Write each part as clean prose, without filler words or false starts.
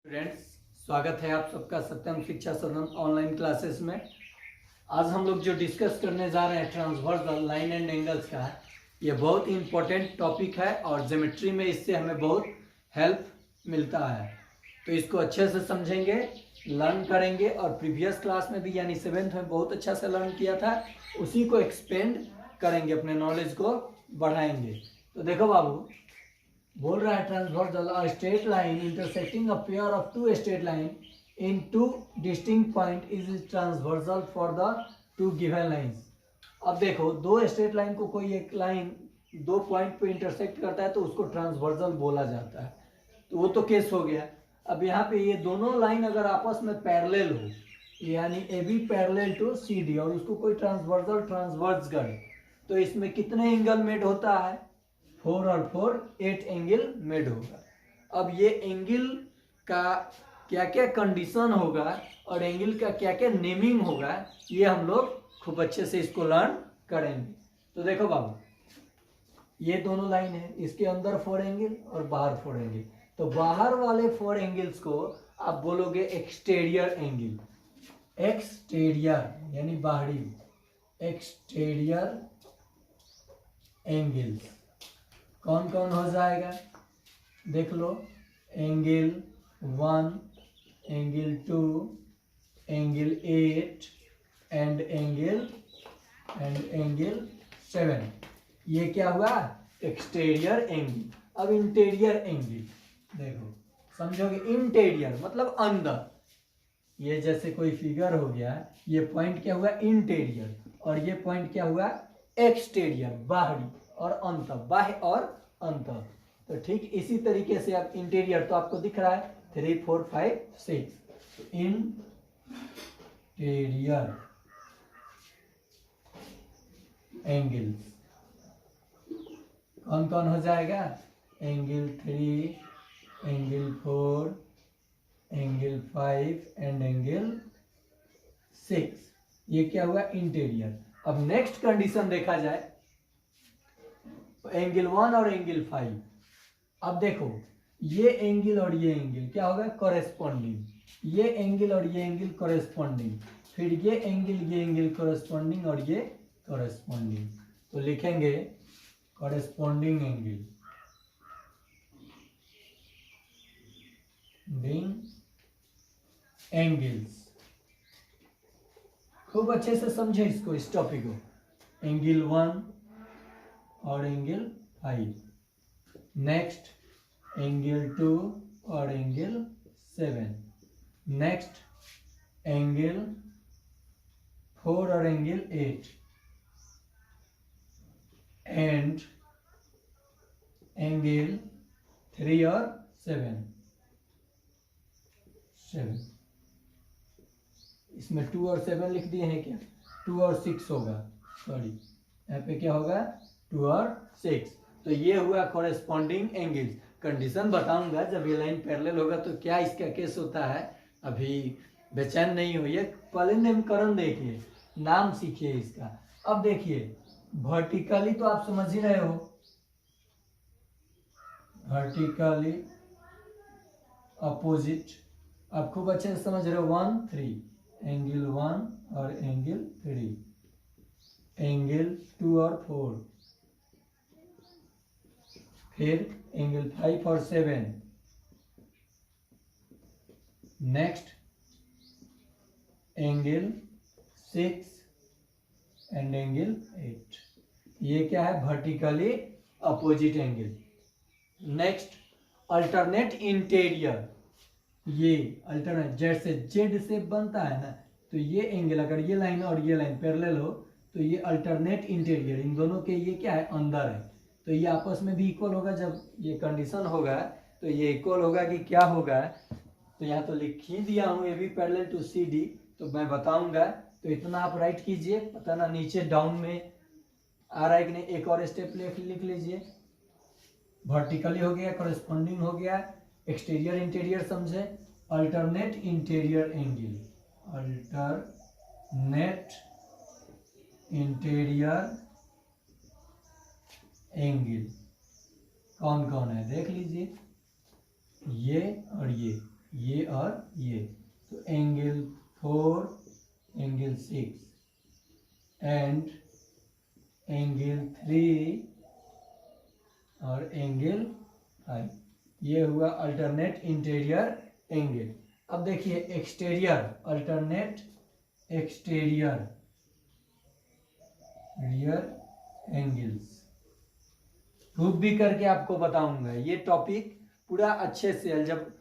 Friends, स्वागत है आप सबका सत्यम शिक्षा सदन ऑनलाइन क्लासेस में। आज हम लोग जो डिस्कस करने जा रहे हैं ट्रांसवर्सल लाइन एंड एंगल्स का, ये बहुत ही इम्पोर्टेंट टॉपिक है और ज्योमेट्री में इससे हमें बहुत हेल्प मिलता है। तो इसको अच्छे से समझेंगे, लर्न करेंगे और प्रीवियस क्लास में भी यानी 7th में बहुत अच्छा से लर्न किया था, उसी को एक्सपेंड करेंगे, अपने नॉलेज को बढ़ाएंगे। तो देखो बाबू, बोल रहा है transversal a straight line intersecting a pair of two straight line in two distinct point is transversal for the two given lines. अब देखो, दो स्ट्रेट लाइन को कोई एक लाइन दो पॉइंट पे इंटरसेक्ट करता है तो उसको ट्रांसवर्सल बोला जाता है। तो वो तो केस हो गया। अब यहाँ पे ये दोनों लाइन अगर आपस में पैरेलल हो, यानी A B parallel to C D, और उसको कोई ट्रांसवर्सल ट्रांसवर्स करे, तो इसमें कितने एंगल मेड होता है? 4 और 4 8 एंगल मेड होगा। अब ये एंगल का क्या क्या कंडीशन होगा और एंगल का क्या क्या नेमिंग होगा, ये हम लोग खूब अच्छे से इसको लर्न करेंगे। तो देखो बाबू, ये दोनों लाइन है, इसके अंदर 4 एंगल और बाहर 4 एंगल। तो बाहर वाले 4 एंगल्स को आप बोलोगे एक्सटीरियर एंगल। एक्सटीरियर यानी बाहरी, एक्सटीरियर एंगल्स कौन कौन हो जाएगा? देख लो, angle 1, angle 2, angle 8 and angle 7। ये क्या हुआ? Exterior angle. अब इंटीरियर एंगल देखो, समझोगे, इंटीरियर मतलब अंदर। ये जैसे कोई फिगर हो गया, ये पॉइंट क्या हुआ? इंटीरियर, और ये पॉइंट क्या हुआ? एक्सटीरियर, बाहरी और अंतर, बाह्य और अंतर। तो ठीक इसी तरीके से अब इंटीरियर तो आपको दिख रहा है 3 4 5 6। इंटीरियर एंगल्स कौन कौन हो जाएगा? Angle 3, angle 4, angle 5 and angle 6। ये क्या हुआ? इंटीरियर। अब नेक्स्ट कंडीशन देखा जाए, एंगल 1 और एंगल 5। अब देखो, ये एंगल और ये एंगल क्या होगा? कॉरेस्पॉन्डिंग। ये एंगल और ये एंगल कॉरेस्पॉन्डिंग, फिर ये एंगल कॉरेस्पॉन्डिंग और ये कॉरेस्पॉन्डिंग। तो लिखेंगे कॉरेस्पॉन्डिंग एंगल, एंगल्स। खूब अच्छे से समझे इसको, इस टॉपिक को। एंगल 1 और एंगल 5, नेक्स्ट एंगल 2 और एंगल 7, नेक्स्ट एंगल 4 और एंगल 8 एंड एंगल 3 और 7। इसमें 2 और 7 लिख दिए हैं क्या? 2 और 6 होगा, सॉरी, यहाँ पे क्या होगा? 2 और 6। तो ये हुआ कॉरेस्पॉन्डिंग एंगल्स। कंडीशन बताऊंगा जब ये लाइन पैरेलल होगा तो क्या इसका केस होता है। अभी बेचैन नहीं होइए, पहले नामकरण देखिए, नाम सीखिए इसका। अब देखिए, वर्टिकली तो आप समझ ही रहे हो, वर्टिकली अपोजिट आप खूब अच्छे से समझ रहे हो। 1 3, एंगल 1 और एंगल 3, एंगल 2 और 4, फिर एंगल 5 और 7, नेक्स्ट एंगल 6 एंड एंगल 8। ये क्या है? Vertically opposite angle. Next alternate interior. ये अल्टरनेट, जैसे जेड से बनता है ना, तो ये एंगल अगर ये लाइन और ये लाइन पैरेलल हो तो ये अल्टरनेट इंटीरियर, इन दोनों के ये क्या है? अंदर है। तो ये आपस में भी इक्वल होगा। जब ये कंडीशन होगा तो ये इक्वल होगा कि क्या होगा? तो यहाँ तो लिख ही दिया हूँ, A B parallel to C D, तो मैं बताऊंगा। तो इतना आप राइट कीजिए, पता ना नीचे डाउन में आ रहा है कि नहीं। एक और स्टेप लिख लीजिए। वर्टिकली हो गया, कॉरेस्पॉन्डिंग हो गया, एक्सटीरियर इंटीरियर समझे, alternate interior angle, alternate interior angle कौन कौन है देख लीजिए, ये और ये। ये और ये, तो एंगल 4, एंगल 6 एंड एंगल 3 और एंगल 5। ये हुआ अल्टरनेट इंटीरियर एंगल। अब देखिए exterior, alternate exterior rear angles proof भी करके आपको बताऊंगा। ये टॉपिक पूरा अच्छे से, जब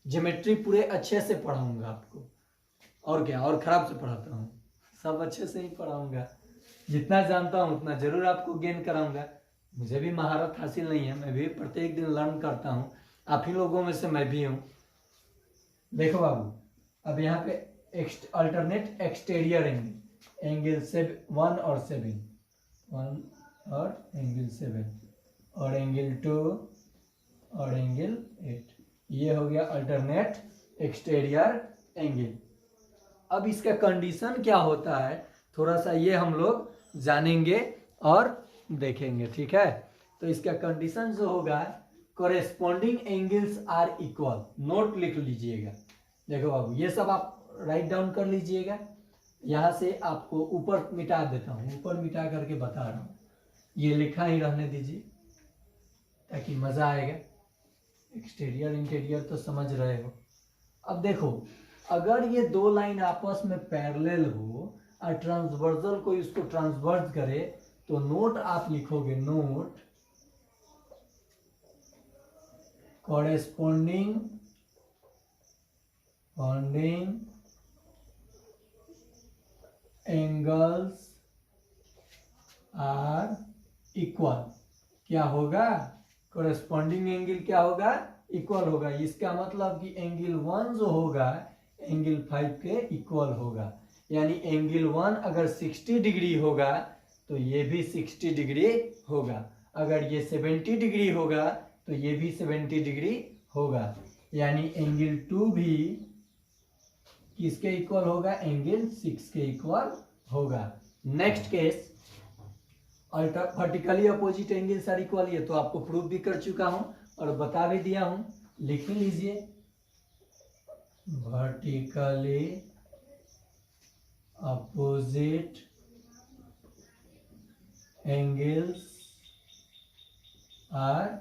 ज्योमेट्री पूरे अच्छे से पढ़ाऊंगा आपको, और क्या, और खराब से पढ़ाता हूँ, सब अच्छे से ही पढ़ाऊंगा। जितना जानता हूँ उतना जरूर आपको गेन कराऊंगा। मुझे भी महारत हासिल नहीं है, मैं भी प्रत्येक दिन लर्न करता हूँ, आप ही लोगों में से मैं भी हूँ। देखो बाबू, अब यहाँ पे अल्टरनेट एक्सटीरियर एंगल, एंगल 1 और 7, 1 और एंगल 7 और एंगल 2 और एंगल 8, ये हो गया अल्टरनेट एक्सटीरियर एंगल। अब इसका कंडीशन क्या होता है थोड़ा सा ये हम लोग जानेंगे और देखेंगे, ठीक है। तो इसका कंडीशन जो होगा, corresponding angles are equal. Note लिख लीजिएगा। देखो बाबू, ये सब आप राइट डाउन कर लीजिएगा। यहाँ से आपको ऊपर मिटा देता हूँ, ऊपर मिटा करके बता रहा हूँ, ये लिखा ही रहने दीजिए ताकि मजा आएगा। एक्सटीरियर इंटीरियर तो समझ रहे हो। अब देखो, अगर ये दो लाइन आपस में पैरेलल हो और ट्रांसवर्सल को इसको ट्रांसवर्स करे, तो नोट आप लिखोगे, note corresponding angles are equal. क्या होगा, कॉरेस्पॉन्डिंग एंगल क्या होगा, इक्वल होगा। इसका मतलब कि एंगल 1 जो होगा एंगल 5 के इक्वल होगा। यानी एंगल 1 अगर 60 डिग्री होगा तो ये भी 60 डिग्री होगा। अगर ये 70 डिग्री होगा तो ये भी 70 डिग्री होगा। यानी एंगल 2 भी किसके इक्वल होगा, एंगल 6 के इक्वल होगा। Next case, vertically opposite angles are equal. ये तो आपको प्रूफ भी कर चुका हूं और बता भी दिया हूं, लिख लीजिए। Vertically opposite angles are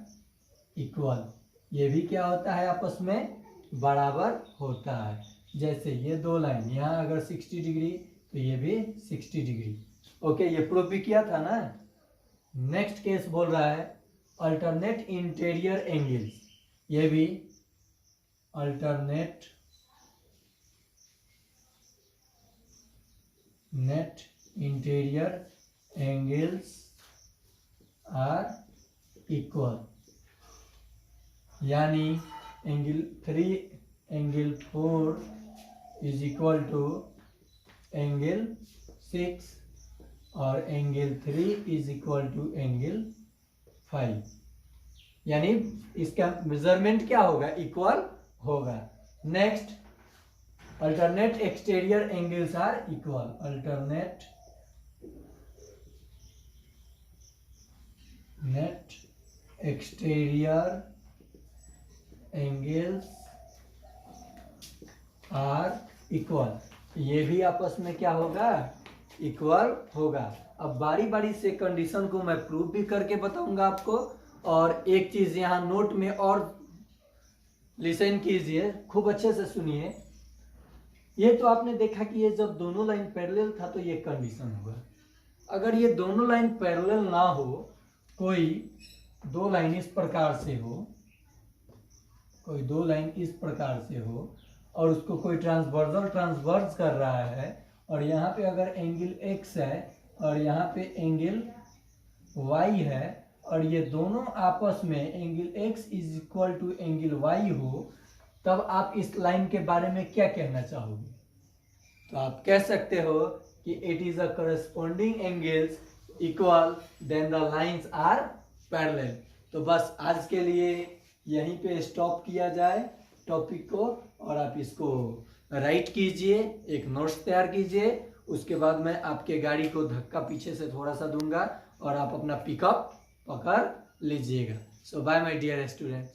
equal. ये भी क्या होता है, आपस में बराबर होता है। जैसे ये दो लाइन, यहाँ अगर 60 डिग्री तो ये भी 60 डिग्री। ओके, ये प्रूफ भी किया था ना। नेक्स्ट केस बोल रहा है अल्टरनेट इंटीरियर एंगल्स। ये भी alternate interior angles are equal. यानी angle 3, angle 4 is equal to angle 6 और angle 3 is equal to angle 5। यानी इसका मेजरमेंट क्या होगा, इक्वल होगा। Next, alternate exterior angles are equal. Alternate exterior angles are equal. ये भी आपस में क्या होगा, इक्वल होगा। अब बारी बारी से कंडीशन को मैं प्रूव भी करके बताऊंगा आपको। और एक चीज यहाँ नोट में और लिसन कीजिए, खूब अच्छे से सुनिए। ये तो आपने देखा कि ये जब दोनों लाइन पैरेलल था तो ये कंडीशन हुआ। अगर ये दोनों लाइन पैरेलल ना हो, कोई दो लाइन इस प्रकार से हो, कोई दो लाइन इस प्रकार से हो और उसको कोई ट्रांसवर्स कर रहा है, और यहाँ पे अगर एंगल x है और यहाँ पे एंगल y है, और ये दोनों आपस में angle x is equal to angle y हो, तब आप इस लाइन के बारे में क्या कहना चाहोगे? तो आप कह सकते हो कि it is a corresponding angles equal then the lines are parallel. तो बस आज के लिए यहीं पे स्टॉप किया जाए टॉपिक को, और आप इसको राइट कीजिए, एक नोट्स तैयार कीजिए। उसके बाद मैं आपके गाड़ी को धक्का पीछे से थोड़ा सा दूंगा और आप अपना पिकअप पकड़ लीजिएगा। सो बाय माय डियर स्टूडेंट।